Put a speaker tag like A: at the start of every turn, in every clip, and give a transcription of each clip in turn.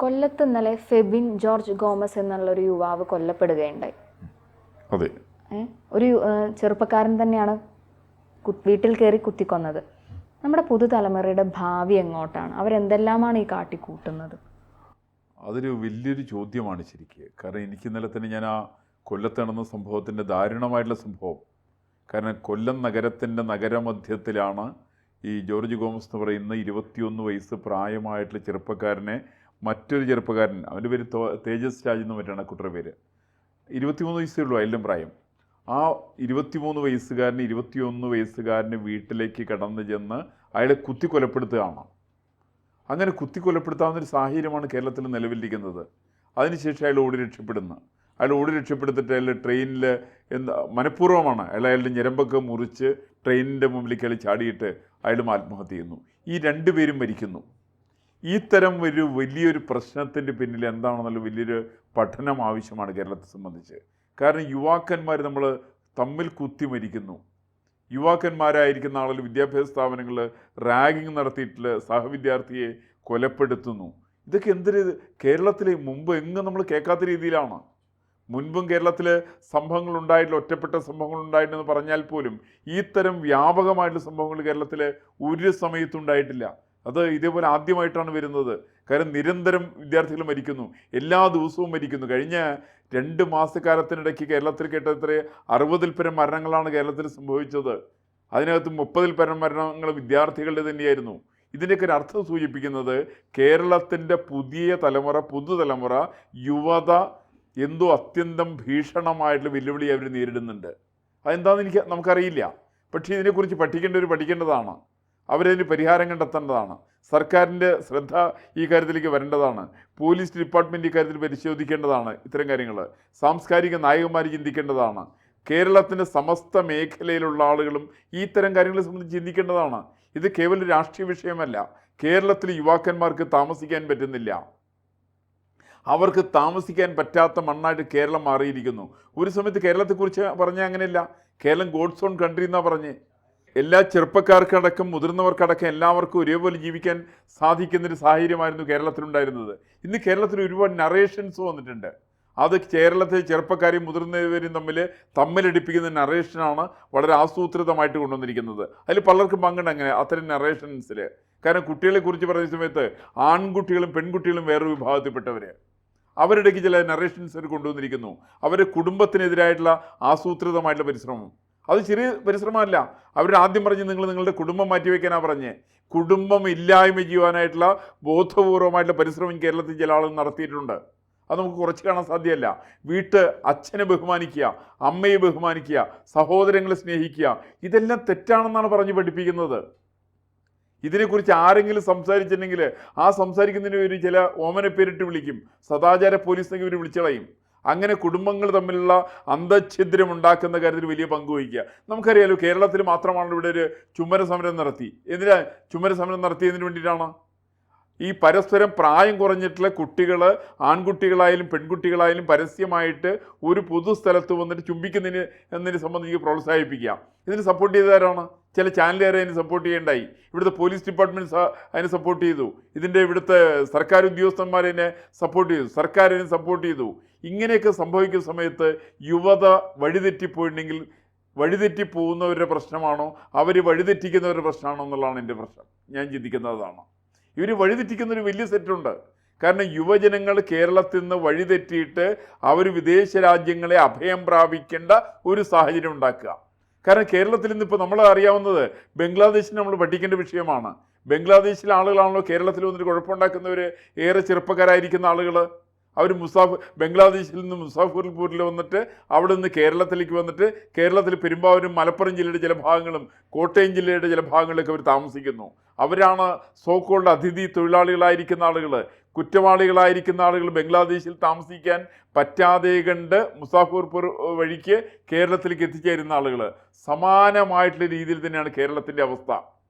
A: കൊല്ലത്ത് ഇന്നലെ Febin George Gomez എന്നുള്ളൊരു യുവാവ് കൊല്ലപ്പെടുകയുണ്ടായി.
B: അതെ,
A: ഒരു ചെറുപ്പക്കാരൻ തന്നെയാണ് വീട്ടിൽ കയറി കുത്തിക്കൊന്നത്. നമ്മുടെ പുതുതലമുറയുടെ ഭാവി എങ്ങോട്ടാണ്? അവരെന്തെല്ലാമാണ് ഈ കാട്ടിക്കൂട്ടുന്നത്?
B: അതൊരു വലിയൊരു ചോദ്യമാണ് ശരിക്ക്. കാരണം എനിക്ക് ഇന്നലെ തന്നെ ഞാൻ ആ കൊല്ലത്ത് നടന്ന സംഭവത്തിൻ്റെ ദാരുണമായിട്ടുള്ള സംഭവം, കാരണം കൊല്ലം നഗരത്തിൻ്റെ നഗരമധ്യത്തിലാണ് ഈ ജോർജ് ഗോമസ് എന്ന് പറയുന്ന 21 വയസ്സ് പ്രായമായിട്ടുള്ള ചെറുപ്പക്കാരനെ മറ്റൊരു ചെറുപ്പക്കാരൻ, അവൻ്റെ പേര് തേജസ് രാജ് എന്ന് മറ്റാണ് കുട്ടറെ പേര്, 23 വയസ്സേ ഉള്ളൂ അയലും പ്രായം. ആ 23 വയസ്സുകാരന് 21 വയസ്സുകാരന് വീട്ടിലേക്ക് കടന്നു ചെന്ന് അയാളെ കുത്തിക്കൊലപ്പെടുത്തുകയാണ്. അങ്ങനെ കുത്തിക്കൊലപ്പെടുത്താവുന്നൊരു സാഹചര്യമാണ് കേരളത്തിൽ നിലവിലിരിക്കുന്നത്. അതിനുശേഷം അയാൾ ഓടി രക്ഷപ്പെടുന്നു. അയാൾ ഓടി രക്ഷപ്പെടുത്തിട്ട് അയാൾ ട്രെയിനിൽ മനഃപൂർവ്വമാണ് അയാളുടെ ഞരമ്പൊക്കെ മുറിച്ച് ട്രെയിനിൻ്റെ മുമ്പിലേക്ക് അയാൾ ചാടിയിട്ട് അയാളും ആത്മഹത്യ ചെയ്യുന്നു. ഈ 2 പേരും മരിക്കുന്നു. ഈ തരം ഒരു വലിയൊരു പ്രശ്നത്തിൻ്റെ പിന്നിൽ എന്താണെന്നുള്ള വലിയൊരു പഠനം ആവശ്യമാണ് കേരളത്തെ സംബന്ധിച്ച്. കാരണം യുവാക്കന്മാർ നമ്മൾ തമ്മിൽ കുത്തി മരിക്കുന്നു. യുവാക്കന്മാരായിരിക്കുന്ന ആളുകൾ വിദ്യാഭ്യാസ സ്ഥാപനങ്ങൾ റാഗിങ് നടത്തിയിട്ട് സഹവിദ്യാർത്ഥിയെ കൊലപ്പെടുത്തുന്നു. ഇതൊക്കെ എന്തൊരു കേരളത്തിൽ മുമ്പ് എങ്ങും നമ്മൾ കേൾക്കാത്ത രീതിയിലാണ്. മുൻപും കേരളത്തിൽ സംഭവങ്ങൾ ഉണ്ടായിട്ടില്ല, ഒറ്റപ്പെട്ട സംഭവങ്ങൾ ഉണ്ടായിട്ടെന്ന് പറഞ്ഞാൽ പോലും ഈ തരം വ്യാപകമായിട്ടുള്ള സംഭവങ്ങൾ കേരളത്തിൽ ഒരു സമയത്തും ഉണ്ടായിട്ടില്ല. അത് ഇതേപോലെ ആദ്യമായിട്ടാണ് വരുന്നത്. കാരണം നിരന്തരം വിദ്യാർത്ഥികൾ മരിക്കുന്നു, എല്ലാ ദിവസവും മരിക്കുന്നു. കഴിഞ്ഞ 2 മാസക്കാലത്തിനിടയ്ക്ക് കേരളത്തിൽ കേട്ടത്ര 60-ൽ പരം മരണങ്ങളാണ് കേരളത്തിൽ സംഭവിച്ചത്. അതിനകത്ത് 30-ൽ പരം മരണങ്ങൾ വിദ്യാർത്ഥികളുടെ തന്നെയായിരുന്നു. ഇതിൻ്റെയൊക്കെ ഒരു അർത്ഥം സൂചിപ്പിക്കുന്നത് കേരളത്തിൻ്റെ പുതുതലമുറ യുവത എന്തോ അത്യന്തം ഭീഷണമായിട്ടുള്ള വെല്ലുവിളി അവർ നേരിടുന്നുണ്ട്. അതെന്താണെന്ന് നമുക്കറിയില്ല. പക്ഷേ ഇതിനെക്കുറിച്ച് പഠിക്കേണ്ടതാണ്. അവരതിന് പരിഹാരം കണ്ടെത്തേണ്ടതാണ്. സർക്കാരിൻ്റെ ശ്രദ്ധ ഈ കാര്യത്തിലേക്ക് വരേണ്ടതാണ്. പോലീസ് ഡിപ്പാർട്ട്മെൻറ്റ് ഈ കാര്യത്തിൽ പരിശോധിക്കേണ്ടതാണ്. ഇത്തരം കാര്യങ്ങൾ സാംസ്കാരിക നായകന്മാർ ചിന്തിക്കേണ്ടതാണ്. കേരളത്തിൻ്റെ സമസ്ത മേഖലയിലുള്ള ആളുകളും ഈ തരം കാര്യങ്ങളെ സംബന്ധിച്ച് ചിന്തിക്കേണ്ടതാണ്. ഇത് കേവലം രാഷ്ട്രീയ വിഷയമല്ല. കേരളത്തിൽ യുവാക്കന്മാർക്ക് താമസിക്കാൻ പറ്റുന്നില്ല. അവർക്ക് താമസിക്കാൻ പറ്റാത്ത മണ്ണായിട്ട് കേരളം മാറിയിരിക്കുന്നു. ഒരു സമയത്ത് കേരളത്തെക്കുറിച്ച് പറഞ്ഞാൽ അങ്ങനെയല്ല. കേരളം ഗോഡ്സ് ഓൺ കൺട്രി എന്നാണ് പറഞ്ഞ് എല്ലാ ചെറുപ്പക്കാർക്കടക്കം മുതിർന്നവർക്കടക്കം എല്ലാവർക്കും ഒരേപോലെ ജീവിക്കാൻ സാധിക്കുന്നൊരു സാഹചര്യമായിരുന്നു കേരളത്തിലുണ്ടായിരുന്നത്. ഇന്ന് കേരളത്തിൽ ഒരുപാട് നറേഷൻസ് വന്നിട്ടുണ്ട്. അത് കേരളത്തിലെ ചെറുപ്പക്കാരെയും മുതിർന്നവരെയും തമ്മിലടിപ്പിക്കുന്ന നറേഷനാണ് വളരെ ആസൂത്രിതമായിട്ട് കൊണ്ടുവന്നിരിക്കുന്നത്. അതിൽ പലർക്കും പങ്കുണ്ട് അങ്ങനെ അത്തരം നറേഷൻസിൽ. കാരണം കുട്ടികളെ കുറിച്ച് പറയുന്ന സമയത്ത് ആൺകുട്ടികളും പെൺകുട്ടികളും വേറൊരു വിഭാഗത്തിൽപ്പെട്ടവർ, അവരുടെക്ക് ചില നറേഷൻസ് കൊണ്ടുവന്നിരിക്കുന്നു. അവരുടെ കുടുംബത്തിനെതിരായിട്ടുള്ള ആസൂത്രിതമായിട്ടുള്ള പരിശ്രമം, അത് ചെറിയ പരിശ്രമമല്ല. അവർ ആദ്യം പറഞ്ഞ് നിങ്ങളുടെ കുടുംബം മാറ്റിവെക്കാനാണ് പറഞ്ഞ്. കുടുംബം ഇല്ലായ്മ ചെയ്യുവാനായിട്ടുള്ള ബോധപൂർവമായിട്ടുള്ള പരിശ്രമം കേരളത്തിൽ ചില ആളുകൾ നടത്തിയിട്ടുണ്ട്. അത് നമുക്ക് കുറച്ച് കാണാൻ സാധ്യമല്ല. അച്ഛനെ ബഹുമാനിക്കുക, അമ്മയെ ബഹുമാനിക്കുക, സഹോദരങ്ങളെ സ്നേഹിക്കുക, ഇതെല്ലാം തെറ്റാണെന്നാണ് പറഞ്ഞ് പഠിപ്പിക്കുന്നത്. ഇതിനെക്കുറിച്ച് ആരെങ്കിലും സംസാരിച്ചിട്ടുണ്ടെങ്കിൽ ആ സംസാരിക്കുന്നതിന് ഒരു ചില ഓമന പേരിട്ട് വിളിക്കും, സദാചാര പോലീസ് എന്നൊക്കെ ഇവർ വിളിച്ചളയും. അങ്ങനെ കുടുംബങ്ങൾ തമ്മിലുള്ള അന്തഛിദ്രം ഉണ്ടാക്കുന്ന കാര്യത്തിൽ വലിയ പങ്കുവഹിക്കുക. നമുക്കറിയാലോ, കേരളത്തിൽ മാത്രമാണ് ഇവിടെ ഒരു ചുമര സമരം നടത്തി. എന്തിനാ ചുമര സമരം നടത്തിയതിന് വേണ്ടിയിട്ടാണ്? ഈ പരസ്പരം പ്രായം കുറഞ്ഞിട്ടുള്ള കുട്ടികൾ, ആൺകുട്ടികളായാലും പെൺകുട്ടികളായാലും പരസ്യമായിട്ട് ഒരു പൊതുസ്ഥലത്ത് വന്നിട്ട് എന്നതിനെ സംബന്ധിച്ച് പ്രോത്സാഹിപ്പിക്കുക. ഇതിന് സപ്പോർട്ട് ചെയ്തവരാണ് ചില ചാനലുകാരെ അതിന് സപ്പോർട്ട് ചെയ്യേണ്ടായി. ഇവിടുത്തെ പോലീസ് ഡിപ്പാർട്ട്മെൻറ്റ് അതിനെ സപ്പോർട്ട് ചെയ്തു. ഇവിടുത്തെ സർക്കാർ ഉദ്യോഗസ്ഥന്മാരതിനെ സപ്പോർട്ട് ചെയ്തു. സർക്കാർ അതിനെ സപ്പോർട്ട് ചെയ്തു. ഇങ്ങനെയൊക്കെ സംഭവിക്കുന്ന സമയത്ത് യുവത വഴിതെറ്റിപ്പോയിട്ടുണ്ടെങ്കിൽ വഴിതെറ്റിപ്പോകുന്നവരുടെ പ്രശ്നമാണോ അവർ വഴിതെറ്റിക്കുന്നവരുടെ പ്രശ്നമാണോ എന്നുള്ളതാണ് എൻ്റെ പ്രശ്നം. ഞാൻ ചിന്തിക്കുന്നതാണ്. ഇവർ വഴിതെറ്റിക്കുന്നൊരു വലിയ സെറ്റുണ്ട്. കാരണം യുവജനങ്ങൾ കേരളത്തിൽ നിന്ന് വഴിതെറ്റിയിട്ട് അവർ വിദേശ രാജ്യങ്ങളെ അഭയം പ്രാപിക്കേണ്ട ഒരു സാഹചര്യം ഉണ്ടാക്കുക. കാരണം കേരളത്തിൽ നിന്നിപ്പോൾ നമ്മൾ അറിയാവുന്നത് ബംഗ്ലാദേശിന് നമ്മൾ പഠിക്കേണ്ട വിഷയമാണ്. ബംഗ്ലാദേശിലെ ആളുകളാണല്ലോ കേരളത്തിൽ വന്നിട്ട് കുഴപ്പമുണ്ടാക്കുന്നവർ. ഏറെ ചെറുപ്പക്കാരായിരിക്കുന്ന ആളുകൾ അവർ ബംഗ്ലാദേശിൽ നിന്ന് മുസാഫർപൂരിൽ വന്നിട്ട് അവിടെ നിന്ന് കേരളത്തിലേക്ക് വന്നിട്ട് കേരളത്തിൽ പെരുമ്പാവൂരും മലപ്പുറം ജില്ലയുടെ ചില ഭാഗങ്ങളും കോട്ടയം ജില്ലയുടെ ചില ഭാഗങ്ങളിലൊക്കെ അവർ താമസിക്കുന്നു. അവരാണ് സോക്കോൾഡ് അതിഥി തൊഴിലാളികളായിരിക്കുന്ന ആളുകൾ. കുറ്റവാളികളായിരിക്കുന്ന ആളുകൾ ബംഗ്ലാദേശിൽ താമസിക്കാൻ പറ്റാതെ കണ്ട് മുസാഫർപൂർ വഴിക്ക് കേരളത്തിലേക്ക് എത്തിച്ചേരുന്ന ആളുകൾ. സമാനമായിട്ടുള്ള രീതിയിൽ തന്നെയാണ് കേരളത്തിൻ്റെ അവസ്ഥ.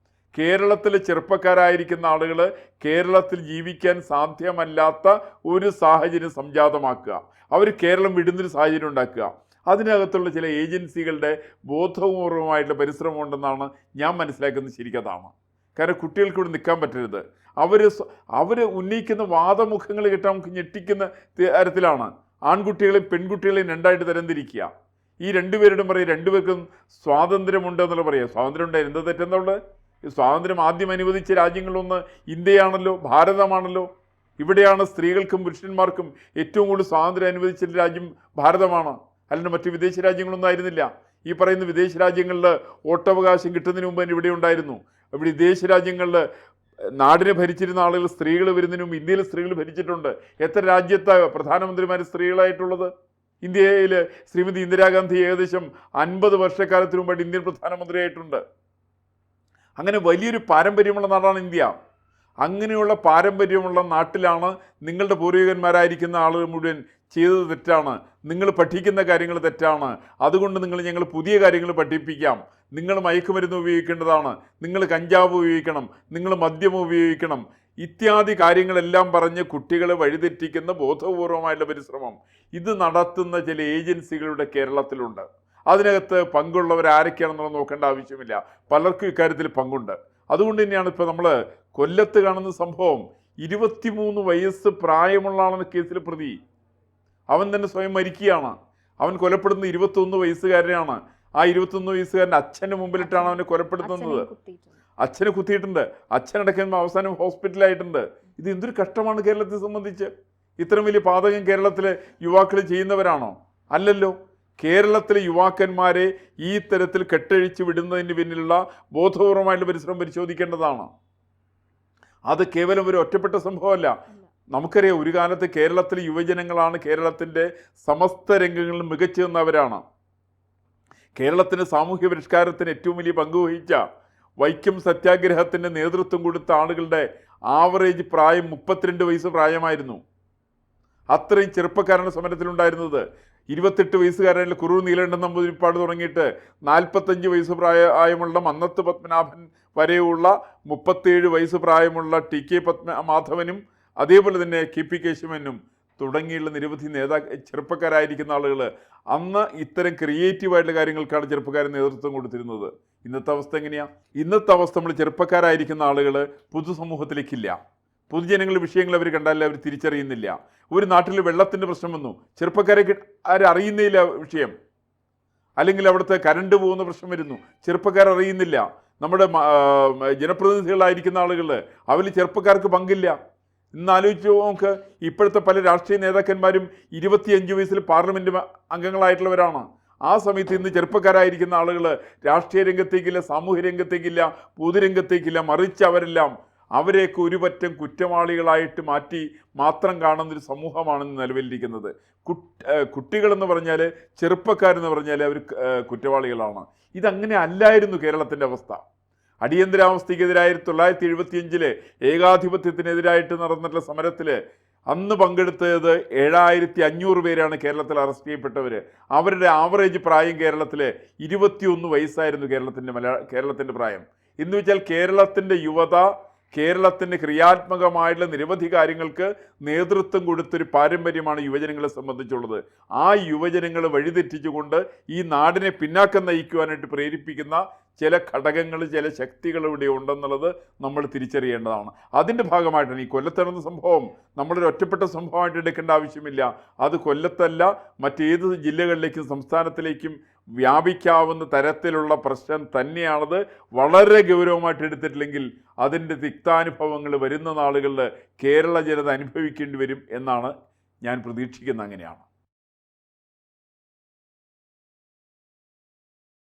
B: കേരളത്തിലെ ചെറുപ്പക്കാരായിരിക്കുന്ന ആളുകൾ കേരളത്തിൽ ജീവിക്കാൻ സാധ്യമല്ലാത്ത ഒരു സാഹചര്യം സംജാതമാക്കുക, അവർ കേരളം വിടുന്നൊരു സാഹചര്യം ഉണ്ടാക്കുക. അതിനകത്തുള്ള ചില ഏജൻസികളുടെ ബോധപൂർവമായിട്ടുള്ള പരിശ്രമം ഉണ്ടെന്നാണ് ഞാൻ മനസ്സിലാക്കുന്നത്. ശരിക്കതാണ്. കാരണം കുട്ടികൾക്ക് ഇവിടെ നിൽക്കാൻ പറ്റരുത്. അവർ ഉന്നയിക്കുന്ന വാദമുഖങ്ങൾ കേട്ടാൽ നമുക്ക് ഞെട്ടിക്കുന്ന തരത്തിലാണ്. ആൺകുട്ടികളെയും പെൺകുട്ടികളെയും രണ്ടായിട്ട് തരംതിരിക്കുക. ഈ രണ്ടുപേരോടും പറയും രണ്ടുപേർക്കും സ്വാതന്ത്ര്യമുണ്ട് എന്നുള്ള പറയുക. സ്വാതന്ത്ര്യം ഉണ്ടായിരുന്നു, എന്താ തെറ്റെന്നുള്ളത്? ഈ സ്വാതന്ത്ര്യം ആദ്യം അനുവദിച്ച രാജ്യങ്ങളൊന്ന് ഇന്ത്യയാണല്ലോ, ഭാരതമാണല്ലോ. ഇവിടെയാണ് സ്ത്രീകൾക്കും പുരുഷന്മാർക്കും ഏറ്റവും കൂടുതൽ സ്വാതന്ത്ര്യം അനുവദിച്ച രാജ്യം ഭാരതമാണ്, അല്ലാണ്ട് മറ്റു വിദേശ രാജ്യങ്ങളൊന്നും ആയിരുന്നില്ല. ഈ പറയുന്ന വിദേശ രാജ്യങ്ങളിൽ വോട്ടവകാശം കിട്ടുന്നതിന് മുമ്പ് തന്നെ ഇവിടെ ഉണ്ടായിരുന്നു. ഇവിടെ വിദേശ രാജ്യങ്ങളിൽ നാടിനെ ഭരിച്ചിരുന്ന ആളുകൾ സ്ത്രീകൾ വരുന്നതിന് മുമ്പ് ഇന്ത്യയിൽ സ്ത്രീകൾ ഭരിച്ചിട്ടുണ്ട്. എത്ര രാജ്യത്തെ പ്രധാനമന്ത്രിമാർ സ്ത്രീകളായിട്ടുള്ളത്? ഇന്ത്യയിൽ ശ്രീമതി ഇന്ദിരാഗാന്ധി ഏകദേശം 50 വർഷക്കാലത്തിന് മുമ്പായിട്ട് ഇന്ത്യൻ പ്രധാനമന്ത്രിയായിട്ടുണ്ട്. അങ്ങനെ വലിയൊരു പാരമ്പര്യമുള്ള നാടാണ് ഇന്ത്യ. അങ്ങനെയുള്ള പാരമ്പര്യമുള്ള നാട്ടിലാണ് നിങ്ങളുടെ പൂർവികന്മാരായിരിക്കുന്ന ആളുകൾ മുഴുവൻ ചെയ്തത് തെറ്റാണ്, നിങ്ങൾ പഠിക്കുന്ന കാര്യങ്ങൾ തെറ്റാണ്, അതുകൊണ്ട് ഞങ്ങൾ പുതിയ കാര്യങ്ങൾ പഠിപ്പിക്കാം, നിങ്ങൾ മയക്കുമരുന്ന് ഉപയോഗിക്കേണ്ടതാണ്, നിങ്ങൾ കഞ്ചാവ് ഉപയോഗിക്കണം, നിങ്ങൾ മദ്യം ഉപയോഗിക്കണം, ഇത്യാദി കാര്യങ്ങളെല്ലാം പറഞ്ഞ് കുട്ടികളെ വഴിതെറ്റിക്കുന്ന ബോധപൂർവമായിട്ടുള്ള പരിശ്രമം ഇത് നടത്തുന്ന ചില ഏജൻസികളുടെ കേരളത്തിലുണ്ട്. അതിനകത്ത് പങ്കുള്ളവർ ആരൊക്കെയാണെന്നുള്ളത് നോക്കേണ്ട ആവശ്യമില്ല. പലർക്കും ഇക്കാര്യത്തിൽ പങ്കുണ്ട്. അതുകൊണ്ട് തന്നെയാണ് ഇപ്പോൾ നമ്മൾ കൊല്ലത്ത് കാണുന്ന സംഭവം. 23 വയസ്സ് പ്രായമുള്ള ആളെന്ന കേസിൽ പ്രതി, അവൻ തന്നെ സ്വയം മരിക്കുകയാണ്. അവൻ കൊലപ്പെടുന്ന 21 വയസ്സുകാരനെയാണ്. ആ 21 വയസ്സുകാരൻ്റെ അച്ഛൻ്റെ മുമ്പിലിട്ടാണ് അവനെ കൊലപ്പെടുത്തുന്നത്. അച്ഛനെ കുത്തിയിട്ടുണ്ട്, അച്ഛനടക്കം അവസാനം ഹോസ്പിറ്റലായിട്ടുണ്ട്. ഇത് എന്തൊരു കഷ്ടമാണ് കേരളത്തെ സംബന്ധിച്ച്. ഇത്രയും വലിയ പാതകം കേരളത്തിലെ യുവാക്കൾ ചെയ്യുന്നവരാണോ? അല്ലല്ലോ. കേരളത്തിലെ യുവാക്കന്മാരെ ഈ തരത്തിൽ കെട്ടഴിച്ച് വിടുന്നതിന് പിന്നിലുള്ള ബോധപൂർവമായിട്ടുള്ള പരിശ്രമം പരിശോധിക്കേണ്ടതാണ്. അത് കേവലം ഒരു ഒറ്റപ്പെട്ട സംഭവമല്ല. നമുക്കറിയാം, ഒരു കാലത്ത് കേരളത്തിലെ യുവജനങ്ങളാണ് കേരളത്തിൻ്റെ സമസ്ത രംഗങ്ങളിലും മികച്ചു നിന്നവരാണ്. കേരളത്തിൻ്റെ സാമൂഹ്യ പരിഷ്കാരത്തിന് ഏറ്റവും വലിയ പങ്കുവഹിച്ച വൈക്കം സത്യാഗ്രഹത്തിൻ്റെ നേതൃത്വം കൊടുത്ത ആളുകളുടെ ആവറേജ് പ്രായം 32 വയസ്സ് പ്രായമായിരുന്നു. അത്രയും ചെറുപ്പക്കാരാണ് സമരത്തിലുണ്ടായിരുന്നത്. 28 വയസ്സുകാരനിൽ കുറൂർ നീലകണ്ഠൻ നമ്പൂതിരിപ്പാട് തുടങ്ങിയിട്ട് 45 വയസ്സ് പ്രായമുള്ള മന്നത്ത് പത്മനാഭൻ വരെയുള്ള 37 വയസ്സ് പ്രായമുള്ള ടി.കെ. മാധവനും അതേപോലെ തന്നെ കെ.പി. കേശവനും തുടങ്ങിയുള്ള നിരവധി ചെറുപ്പക്കാരായിരിക്കുന്ന ആളുകൾ അന്ന് ഇത്തരം ക്രിയേറ്റീവായിട്ടുള്ള കാര്യങ്ങൾക്കാണ് ചെറുപ്പക്കാരൻ നേതൃത്വം കൊടുത്തിരുന്നത്. ഇന്നത്തെ അവസ്ഥ എങ്ങനെയാണ്? ഇന്നത്തെ അവസ്ഥ നമ്മൾ ചെറുപ്പക്കാരായിരിക്കുന്ന ആളുകൾ പൊതുസമൂഹത്തിലേക്കില്ല. പൊതുജനങ്ങളുടെ വിഷയങ്ങൾ അവർ കണ്ടാലേ അവർ തിരിച്ചറിയുന്നില്ല. ഒരു നാട്ടിൽ വെള്ളത്തിൻ്റെ പ്രശ്നം വന്നു, ചെറുപ്പക്കാരെ അറിയുന്നില്ല വിഷയം. അല്ലെങ്കിൽ അവിടുത്തെ കരണ്ട് പോകുന്ന പ്രശ്നം വരുന്നു, ചെറുപ്പക്കാരറിയുന്നില്ല. നമ്മുടെ ജനപ്രതിനിധികളായിരിക്കുന്ന ആളുകൾ അവരിൽ ചെറുപ്പക്കാർക്ക് പങ്കില്ല. ഇന്ന് ആലോചിച്ച് നമുക്ക്, ഇപ്പോഴത്തെ പല രാഷ്ട്രീയ നേതാക്കന്മാരും 25 വയസ്സിൽ പാർലമെൻറ്റ് അംഗങ്ങളായിട്ടുള്ളവരാണ്. ആ സമയത്ത് ഇന്ന് ചെറുപ്പക്കാരായിരിക്കുന്ന ആളുകൾ രാഷ്ട്രീയ രംഗത്തേക്കില്ല, സാമൂഹ്യ രംഗത്തേക്കില്ല, പൊതുരംഗത്തേക്കില്ല. മറിച്ച് അവരെയൊക്കെ ഒരുപറ്റം കുറ്റവാളികളായിട്ട് മാറ്റി മാത്രം കാണുന്നൊരു സമൂഹമാണ് നിലവിലിരിക്കുന്നത്. കുട്ടികളെന്ന് പറഞ്ഞാൽ, ചെറുപ്പക്കാരെന്ന് പറഞ്ഞാൽ അവർ കുറ്റവാളികളാണ്. ഇതങ്ങനെ അല്ലായിരുന്നു കേരളത്തിൻ്റെ അവസ്ഥ. അടിയന്തരാവസ്ഥയ്ക്കെതിരായി 1975 ഏകാധിപത്യത്തിനെതിരായിട്ട് നടന്നിട്ടുള്ള സമരത്തിൽ അന്ന് പങ്കെടുത്തത് 7500 പേരാണ് കേരളത്തിൽ അറസ്റ്റ് ചെയ്യപ്പെട്ടവർ. അവരുടെ ആവറേജ് പ്രായം കേരളത്തിൽ 21 വയസ്സായിരുന്നു കേരളത്തിൻ്റെ പ്രായം. എന്ന് വെച്ചാൽ കേരളത്തിൻ്റെ യുവത, കേരളത്തിൻ്റെ ക്രിയാത്മകമായിട്ടുള്ള നിരവധി കാര്യങ്ങൾക്ക് നേതൃത്വം കൊടുത്തൊരു പാരമ്പര്യമാണ് യുവജനങ്ങളെ സംബന്ധിച്ചുള്ളത്. ആ യുവജനങ്ങൾ വഴിതെറ്റിച്ചുകൊണ്ട് ഈ നാടിനെ പിന്നാക്കം നയിക്കുവാനായിട്ട് പ്രേരിപ്പിക്കുന്ന ചില ഘടകങ്ങൾ, ചില ശക്തികൾ ഇവിടെ ഉണ്ടെന്നുള്ളത് നമ്മൾ തിരിച്ചറിയേണ്ടതാണ്. അതിൻ്റെ ഭാഗമായിട്ടാണ് ഈ കൊല്ലത്ത് സംഭവം നമ്മളൊരു ഒറ്റപ്പെട്ട സംഭവമായിട്ട് എടുക്കേണ്ട ആവശ്യമില്ല. അത് കൊല്ലത്തല്ല, മറ്റേത് ജില്ലകളിലേക്കും സംസ്ഥാനത്തിലേക്കും വ്യാപിക്കാവുന്ന തരത്തിലുള്ള പ്രശ്നം തന്നെയാണത്. വളരെ ഗൗരവമായിട്ട് എടുത്തിട്ടില്ലെങ്കിൽ അതിൻ്റെ തിക്താനുഭവങ്ങൾ വരുന്ന നാളുകളിൽ കേരള ജനത അനുഭവിക്കേണ്ടി വരും എന്നാണ് ഞാൻ പ്രതീക്ഷിക്കുന്നത്. അങ്ങനെയാണ്.